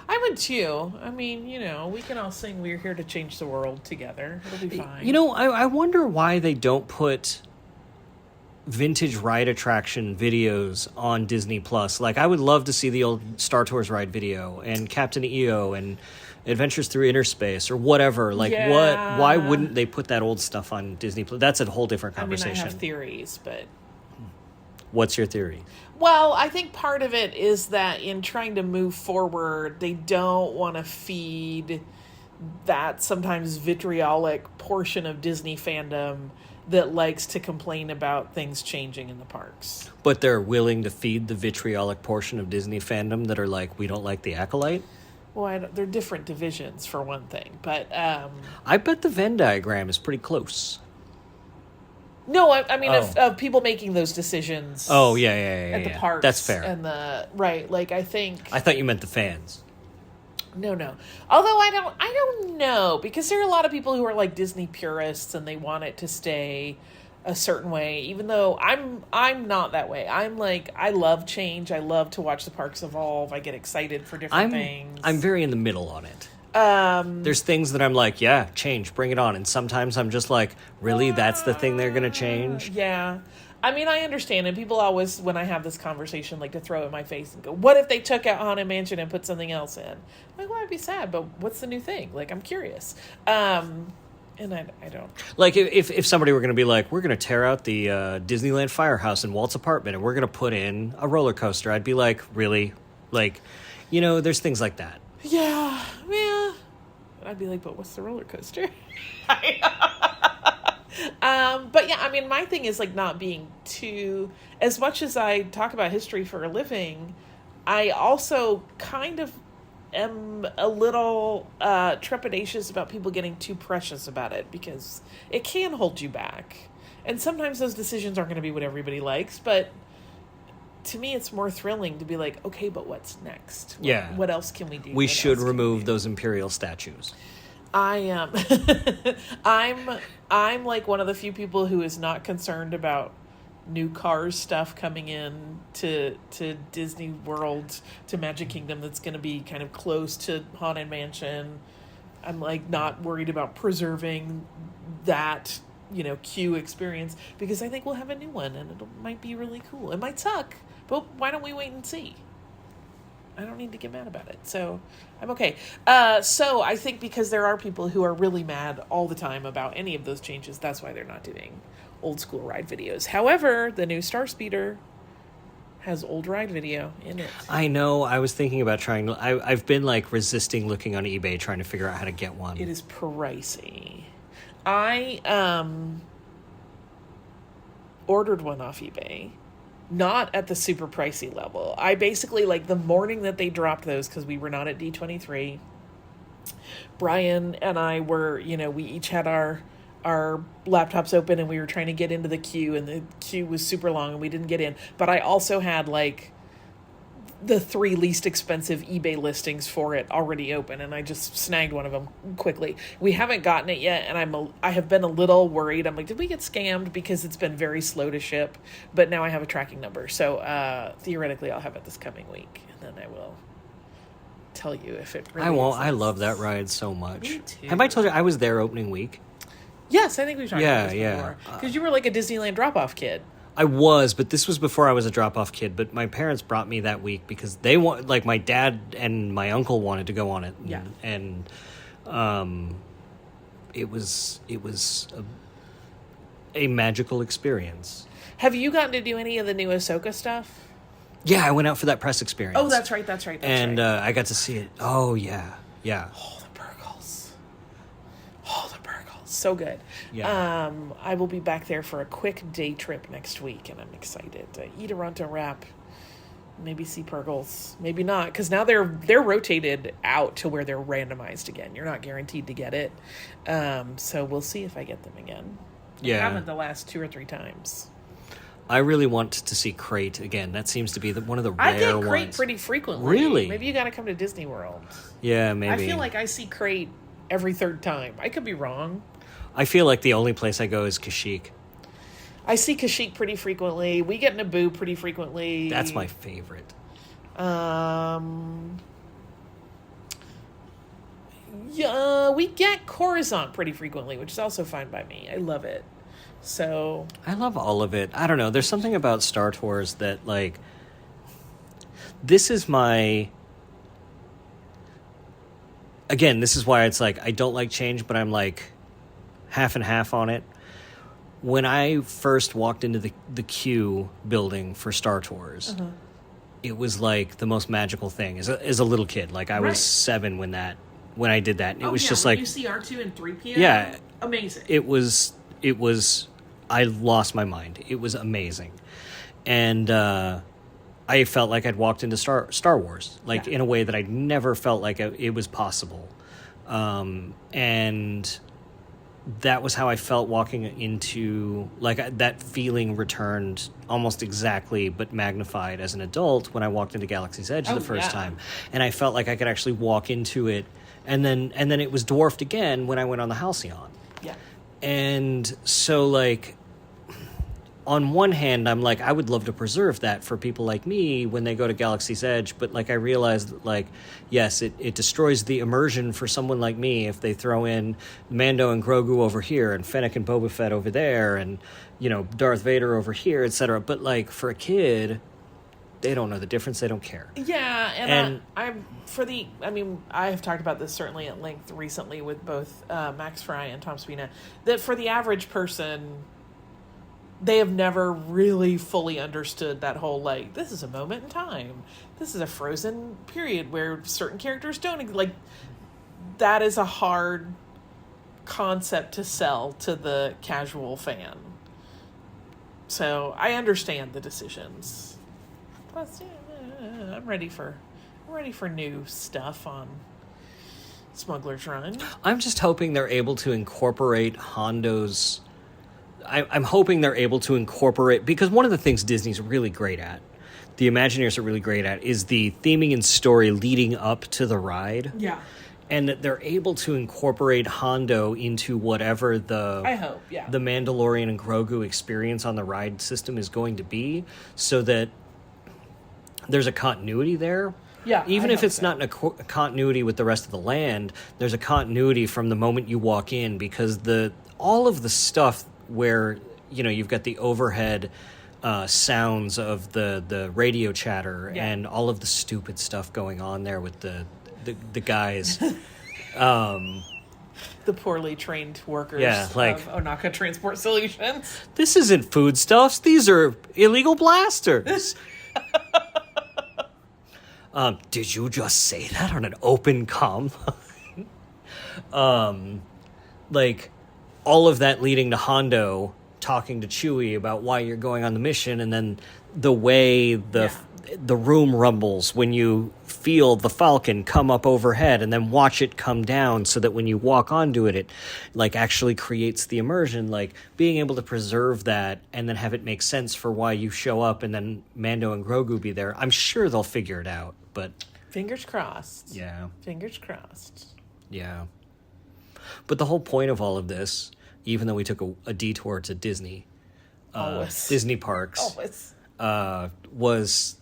I would too. I mean, we can all sing "We're Here to Change the World" together. It'll be fine. I wonder why they don't put vintage ride attraction videos on Disney Plus. Like, I would love to see the old Star Tours ride video and Captain EO and Adventures Through Inner Space or whatever. Like, why wouldn't they put that old stuff on Disney Plus? That's a whole different conversation. I have theories, but... What's your theory? Well, I think part of it is that in trying to move forward, they don't want to feed that sometimes vitriolic portion of Disney fandom that likes to complain about things changing in the parks. But they're willing to feed the vitriolic portion of Disney fandom that are like, we don't like the Acolyte? Well, they're different divisions, for one thing, but... I bet the Venn diagram is pretty close. No, I mean, of people making those decisions. Oh, yeah. At the parks. That's fair. And right, like, I think... I thought you meant the fans. No. Although I don't know, because there are a lot of people who are like Disney purists and they want it to stay a certain way, even though I'm not that way. I'm like, I love change. I love to watch the parks evolve. I get excited for different things. I'm very in the middle on it. There's things that I'm like, yeah, change, bring it on. And sometimes I'm just like, really? That's the thing they're going to change? Yeah. I mean, I understand, and people always, when I have this conversation, like to throw it in my face and go, what if they took out Haunted Mansion and put something else in? I'm like, well, I'd be sad, but what's the new thing? Like, I'm curious. And I don't. Like, if somebody were going to be like, we're going to tear out the Disneyland Firehouse in Walt's apartment and we're going to put in a roller coaster, I'd be like, really? Like, there's things like that. Yeah. I'd be like, but what's the roller coaster? But yeah, I mean, my thing is like not being too, as much as I talk about history for a living, I also kind of am a little trepidatious about people getting too precious about it, because it can hold you back. And sometimes those decisions aren't going to be what everybody likes, but to me, it's more thrilling to be like, okay, but what's next? What else can we do? We should remove those Imperial statues. I am. I'm like one of the few people who is not concerned about new Cars stuff coming in to Disney World, to Magic Kingdom, that's going to be kind of close to Haunted Mansion. I'm like not worried about preserving that, queue experience, because I think we'll have a new one and it might be really cool. It might suck, but why don't we wait and see? I don't need to get mad about it. So I'm okay. So I think because there are people who are really mad all the time about any of those changes, that's why they're not doing old school ride videos. However, the new Star Speeder has old ride video in it. I know. I was thinking about trying. I've been like resisting looking on eBay trying to figure out how to get one. It is pricey. I ordered one off eBay. Not at the super pricey level. I basically, like, the morning that they dropped those, because we were not at D23, Brian and I were, we each had our laptops open and we were trying to get into the queue, and the queue was super long and we didn't get in. But I also had, like, the 3 least expensive eBay listings for it already open, and I just snagged one of them quickly. We haven't gotten it yet, and I have been a little worried. I'm like, did we get scammed? Because it's been very slow to ship, but now I have a tracking number. So theoretically, I'll have it this coming week, and then I will tell you if it really I won't. exists. I love that ride so much. Me too. Have I told you I was there opening week? Yes, I think we've talked about this Yeah. before. Because you were like a Disneyland drop-off kid. I was, but this was before I was a drop-off kid. But my parents brought me that week because they want, like, my dad and my uncle wanted to go on it. And it was a magical experience. Have you gotten to do any of the new Ahsoka stuff? Yeah, I went out for that press experience. Oh, that's right. And I got to see it. Oh, yeah. Oh, the burgles. So good. Yeah. I will be back there for a quick day trip next week, and I'm excited to eat a Runta wrap, maybe see Purgles, maybe not, because now they're rotated out to where they're randomized again. You're not guaranteed to get it. So we'll see if I get them again. Yeah. I haven't the last 2 or 3 times. I really want to see Crate again. That seems to be one of the rare I get Crate ones. pretty frequently. Really? Maybe you got to come to Disney World. Yeah, maybe. I feel like I see Crate every 3rd time. I could be wrong. I feel like the only place I go is Kashyyyk. I see Kashyyyk pretty frequently. We get Naboo pretty frequently. That's my favorite. Yeah, we get Coruscant pretty frequently, which is also fine by me. I love it. So I love all of it. I don't know. There's something about Star Tours that, like, this is my... Again, this is why it's like, I don't like change, but I'm like half and half on it. When I first walked into the queue building for Star Tours, it was like the most magical thing as a little kid. Like, I was 7 when I did that. And it was just like, you see R2 and 3PO. Yeah. Amazing. It was I lost my mind. It was amazing. And I felt like I'd walked into Star Wars, like, in a way that I'd never felt like it was possible. And that was how I felt walking into, like, that feeling returned almost exactly, but magnified as an adult when I walked into Galaxy's Edge the first time. And I felt like I could actually walk into it. And then it was dwarfed again when I went on the Halcyon. Yeah. And so, like, on one hand, I'm like, I would love to preserve that for people like me when they go to Galaxy's Edge, but, like, I realized that, like, yes, it destroys the immersion for someone like me if they throw in Mando and Grogu over here and Fennec and Boba Fett over there and, you know, Darth Vader over here, etc. But, like, for a kid, they don't know the difference. They don't care. Yeah, and I have talked about this certainly at length recently with both Max Fry and Tom Spina, that for the average person, they have never really fully understood that whole, like, this is a moment in time. This is a frozen period where certain characters don't, like, that is a hard concept to sell to the casual fan. So I understand the decisions. Plus, yeah, I'm ready for new stuff on Smuggler's Run. I'm just hoping they're able to incorporate Hondo's... I'm hoping they're able to incorporate... Because one of the things Disney's really great at, the Imagineers are really great at, is the theming and story leading up to the ride. Yeah. And that they're able to incorporate Hondo into whatever the Mandalorian and Grogu experience on the ride system is going to be, so that there's a continuity there. Yeah, even if it's not in a continuity with the rest of the land, there's a continuity from the moment you walk in, because all of the stuff where, you know, you've got the overhead sounds of the radio chatter and all of the stupid stuff going on there with the guys. The poorly trained workers like, of Onaka Transport Solutions. This isn't foodstuffs. These are illegal blasters. Did you just say that on an open comm? Like, all of that leading to Hondo talking to Chewie about why you're going on the mission, and then the way the room rumbles when you feel the falcon come up overhead and then watch it come down, so that when you walk onto it, it like actually creates the immersion. Like being able to preserve that and then have it make sense for why you show up and then Mando and Grogu be there. I'm sure they'll figure it out, but fingers crossed. Yeah. Fingers crossed. Yeah. But the whole point of all of this, even though we took a detour to Disney, Disney parks, was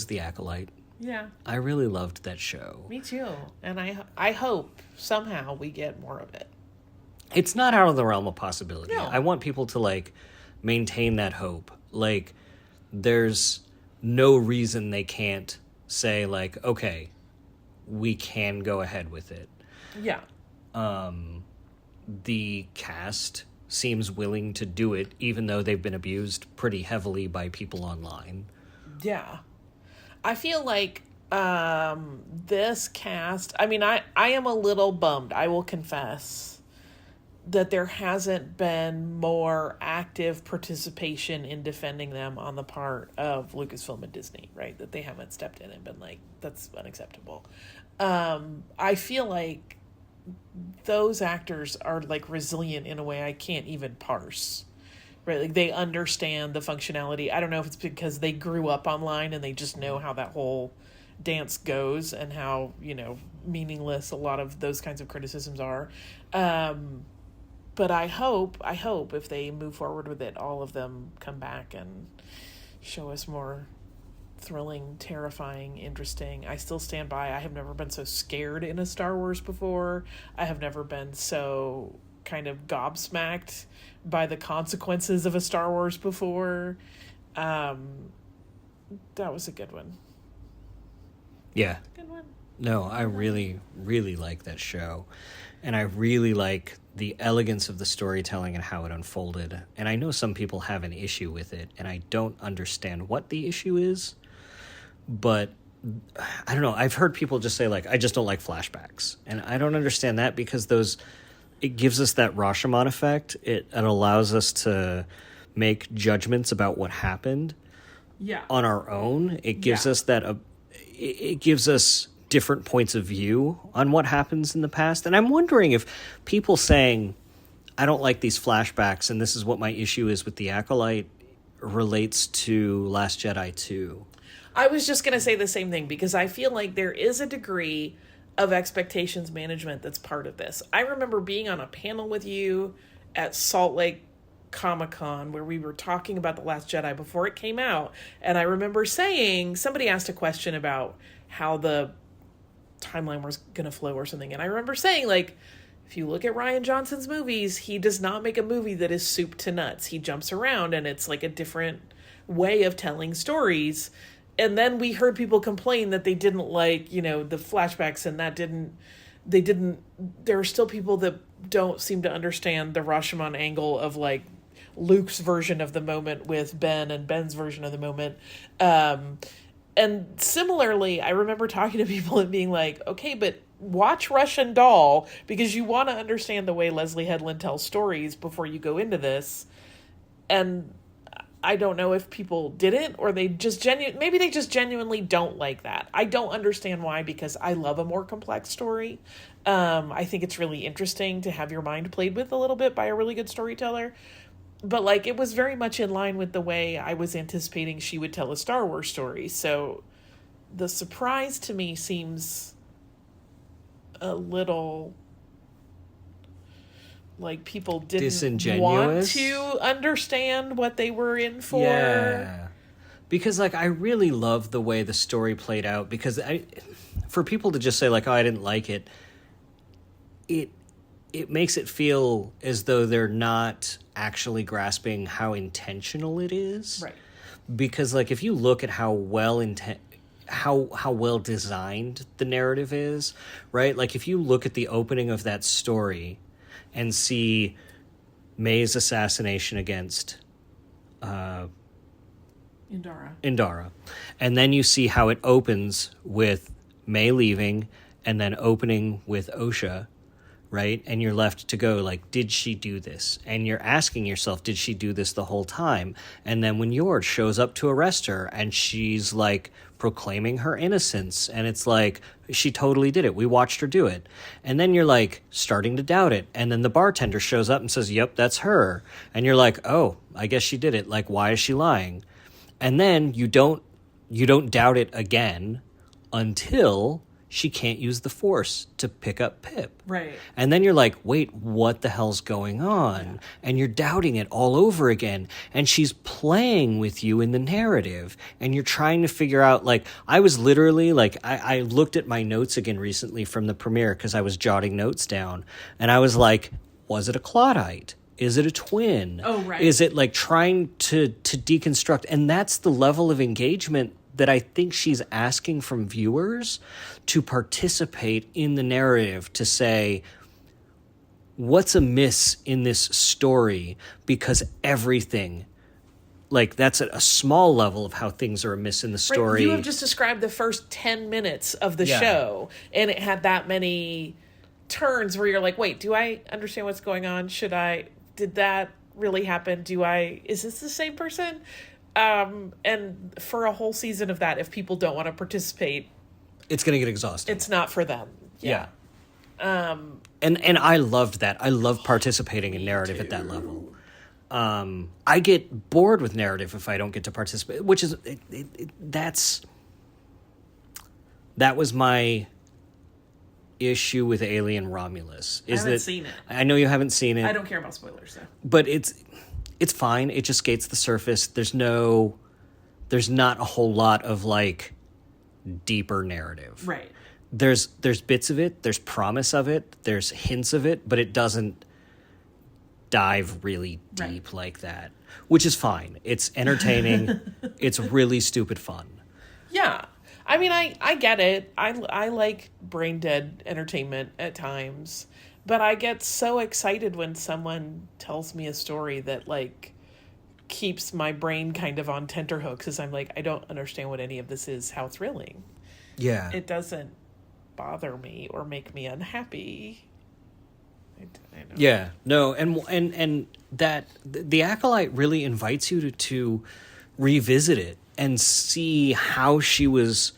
The Acolyte. Yeah. I really loved that show. Me too. And I hope somehow we get more of it. It's not out of the realm of possibility. No. I want people to like maintain that hope. Like there's no reason they can't say like, okay, we can go ahead with it. Yeah. The cast seems willing to do it, even though they've been abused pretty heavily by people online. Yeah. I feel like this cast, I mean, I am a little bummed, I will confess, that there hasn't been more active participation in defending them on the part of Lucasfilm and Disney, right? That they haven't stepped in and been like, that's unacceptable. I feel like those actors are like resilient in a way I can't even parse. Right, like they understand the functionality. I don't know if it's because they grew up online and they just know how that whole dance goes and how, you know, meaningless a lot of those kinds of criticisms are. But I hope if they move forward with it, all of them come back and show us more thrilling, terrifying, interesting. I still stand by. I have never been so scared in a Star Wars before. I have never been so kind of gobsmacked by the consequences of a Star Wars before. That was a good one. Yeah. Good one. No, I really, really like that show. And I really like the elegance of the storytelling and how it unfolded. And I know some people have an issue with it, and I don't understand what the issue is. But I don't know. I've heard people just say, like, I just don't like flashbacks. And I don't understand that because it gives us that Rashomon effect. It allows us to make judgments about what happened on our own. It gives us that it gives us different points of view on what happens in the past. And I'm wondering if people saying, I don't like these flashbacks and this is what my issue is with The Acolyte relates to Last Jedi 2. I was just going to say the same thing because I feel like there is a degree of expectations management that's part of this. I remember being on a panel with you at Salt Lake Comic-Con where we were talking about The Last Jedi before it came out, and I remember saying, somebody asked a question about how the timeline was going to flow or something, and I remember saying, like, if you look at Rian Johnson's movies, he does not make a movie that is soup to nuts. He jumps around, and it's like a different way of telling stories. And then we heard people complain that they didn't like, you know, the flashbacks, and there are still people that don't seem to understand the Rashomon angle of like Luke's version of the moment with Ben and Ben's version of the moment. And similarly, I remember talking to people and being like, okay, but watch Russian Doll because you want to understand the way Leslie Headland tells stories before you go into this. And I don't know if people didn't or they just maybe they just genuinely don't like that. I don't understand why, because I love a more complex story. I think it's really interesting to have your mind played with a little bit by a really good storyteller. But like, it was very much in line with the way I was anticipating she would tell a Star Wars story. So the surprise to me seems a little like people didn't want to understand what they were in for. Yeah. Because, like, I really love the way the story played out. Because for people to just say, like, oh, I didn't like it, it makes it feel as though they're not actually grasping how intentional it is. Right. Because, like, if you look at how well designed the narrative is, right? Like, if you look at the opening of that story and see May's assassination against Indara. And then you see how it opens with May leaving and then opening with Osha, right? And you're left to go like, did she do this? And you're asking yourself, did she do this the whole time? And then when Yord shows up to arrest her and she's like proclaiming her innocence, and it's like, she totally did it. We watched her do it. And then you're like starting to doubt it. And then the bartender shows up and says, yep, that's her. And you're like, oh, I guess she did it. Like, why is she lying? And then you don't doubt it again until she can't use the Force to pick up Pip. Right. And then you're like, wait, what the hell's going on? Yeah. And you're doubting it all over again. And she's playing with you in the narrative. And you're trying to figure out, like, I was literally, like, I looked at my notes again recently from the premiere because I was jotting notes down. And I was like, was it a Claudite? Is it a twin? Oh, right. Is it, like, trying to deconstruct? And that's the level of engagement that I think she's asking from viewers to participate in the narrative, to say, what's amiss in this story? Because everything, like, that's a small level of how things are amiss in the story. Right. You have just described the first 10 minutes of the show, and it had that many turns where you're like, wait, do I understand what's going on? Did that really happen? Is this the same person? And for a whole season of that, if people don't want to participate, it's going to get exhausting. It's not for them. Yeah. And I loved that. I love participating in narrative at that level. I get bored with narrative if I don't get to participate, which is that was my issue with Alien Romulus. I haven't seen it. I know you haven't seen it. I don't care about spoilers, though. But it's fine. It just skates the surface. There's not a whole lot of like deeper narrative. Right. There's bits of it, there's promise of it, there's hints of it, but it doesn't dive really deep like that, which is fine. It's entertaining. It's really stupid fun. Yeah. I mean, I get it. I like brain dead entertainment at times. But I get so excited when someone tells me a story that, like, keeps my brain kind of on tenterhooks, because I'm like, I don't understand what any of this is. How thrilling. Yeah. It doesn't bother me or make me unhappy. I know. Yeah. No, and that the Acolyte really invites you to revisit it and see how she was,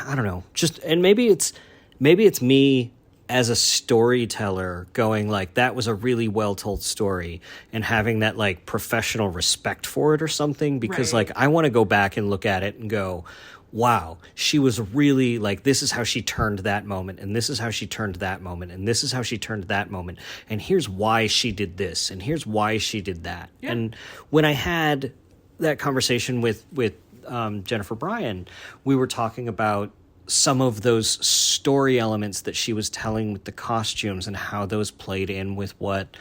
I don't know, and maybe it's me as a storyteller going like, that was a really well told story, and having that like professional respect for it or something, because like I want to go back and look at it and go, wow, she was really like, this is how she turned that moment, and this is how she turned that moment, and this is how she turned that moment, and here's why she did this, and here's why she did that. Yeah. And when I had that conversation with Jennifer Bryan, we were talking about some of those story elements that she was telling with the costumes and how those played in with what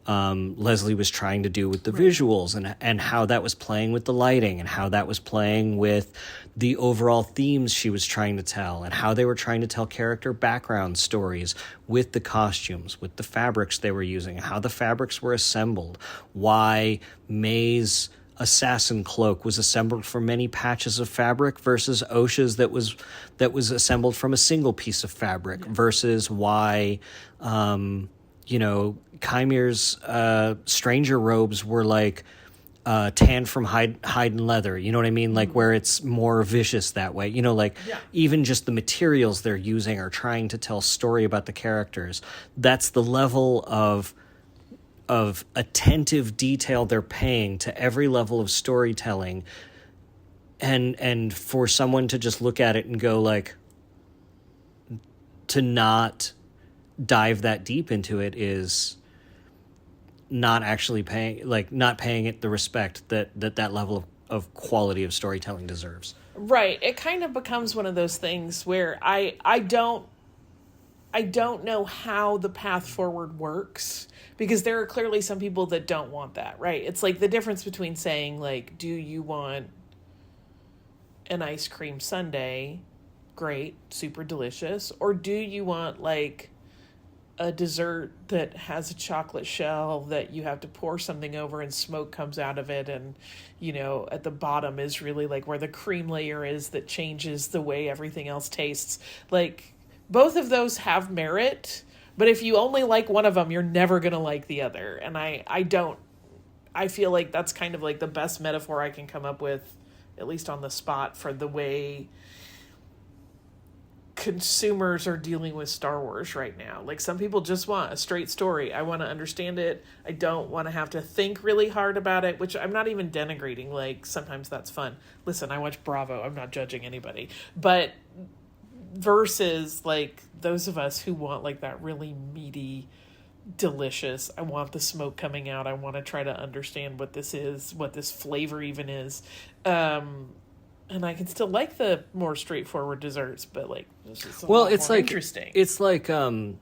Leslie was trying to do with the visuals, and how that was playing with the lighting, and how that was playing with the overall themes she was trying to tell, and how they were trying to tell character background stories with the costumes, with the fabrics they were using, how the fabrics were assembled, why May's assassin cloak was assembled from many patches of fabric versus Osha's that was assembled from a single piece of fabric, versus why Chymere's stranger robes were like tanned from hide and leather, you know what I mean? Like where it's more vicious that way, even just the materials they're using are trying to tell story about the characters. That's the level of attentive detail they're paying to every level of storytelling, and for someone to just look at it and go like, to not dive that deep into it is not actually not paying it the respect that level of quality of storytelling deserves. Right. It kind of becomes one of those things where I don't know how the path forward works, because there are clearly some people that don't want that, right? It's like the difference between saying, like, do you want an ice cream sundae? Great, super delicious. Or do you want, like, a dessert that has a chocolate shell that you have to pour something over and smoke comes out of it, and, at the bottom is really, like, where the cream layer is that changes the way everything else tastes. Like, both of those have merit, But if you only like one of them, you're never going to like the other. And I feel like that's kind of like the best metaphor I can come up with, at least on the spot, for the way consumers are dealing with Star Wars right now. Like, some people just want a straight story. I want to understand it. I don't want to have to think really hard about it, which I'm not even denigrating. Like, sometimes that's fun. Listen, I watch Bravo. I'm not judging anybody. But versus, like, those of us who want, like, that really meaty, delicious, I want the smoke coming out. I want to try to understand what this is, what this flavor even is. And I can still like the more straightforward desserts, but like this is it's more like interesting. It's like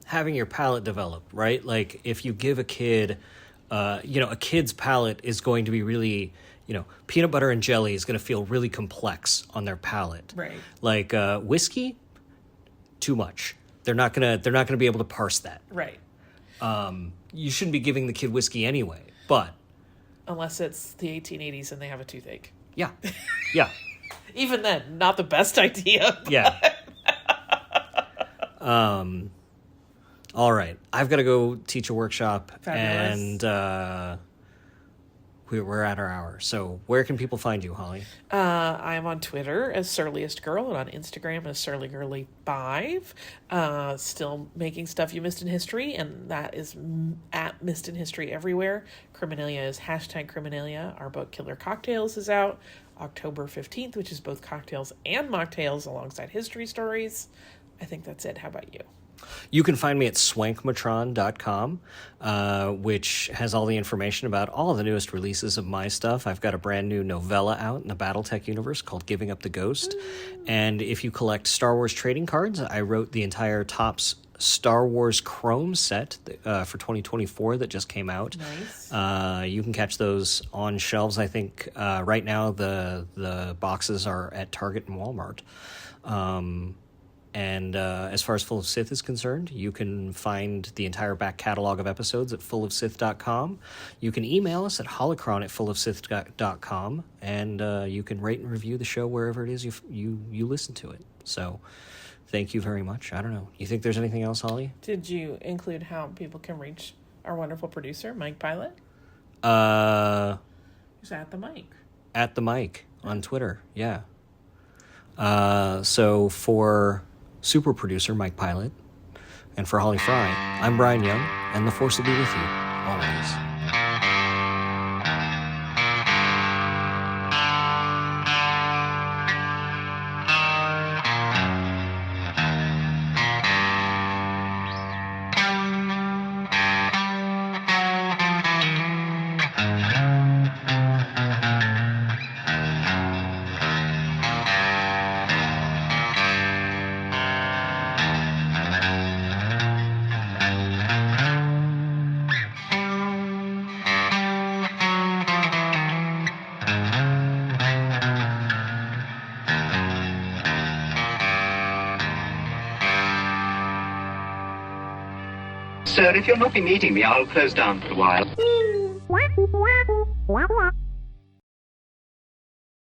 having your palate develop, right? Like if you give a kid, a kid's palate is going to be really, peanut butter and jelly is going to feel really complex on their palate, right? Like whiskey, too much. They're not gonna be able to parse that, right? You shouldn't be giving the kid whiskey anyway, but unless it's the 1880s and they have a toothache. Yeah. Even then, not the best idea. But... Yeah. All right. I've got to go teach a workshop. Fabulous. And we're at our hour. So where can people find you, Holly? I am on Twitter as Surliest Girl and on Instagram as SurlyGirly5. Still making stuff you missed in history, and that is at Missed in History everywhere. Criminalia is #Criminalia. Our book Killer Cocktails is out October 15th, which is both cocktails and mocktails alongside history stories. I think that's it. How about you? You can find me at swankmatron.com, which has all the information about all of the newest releases of my stuff. I've got a brand new novella out in the Battletech universe called Giving Up the Ghost. And if you collect Star Wars trading cards, I wrote the entire Topps Star Wars Chrome set for 2024 that just came out. Nice. You can catch those on shelves. I think right now the boxes are at Target and Walmart. And as far as Full of Sith is concerned, you can find the entire back catalog of episodes at fullofsith.com. You can email us at holocron@fullofsith.com, and you can rate and review the show wherever it is you listen to it. So thank you very much. I don't know. You think there's anything else, Holly? Did you include how people can reach our wonderful producer, Mike Pilot? Who's at the mic? At the mic on Twitter, yeah. So for super producer Mike Pilot and for Holly Fry, I'm Brian Young, and the Force will be with you always. Sir, if you'll not be meeting me, I'll close down for a while.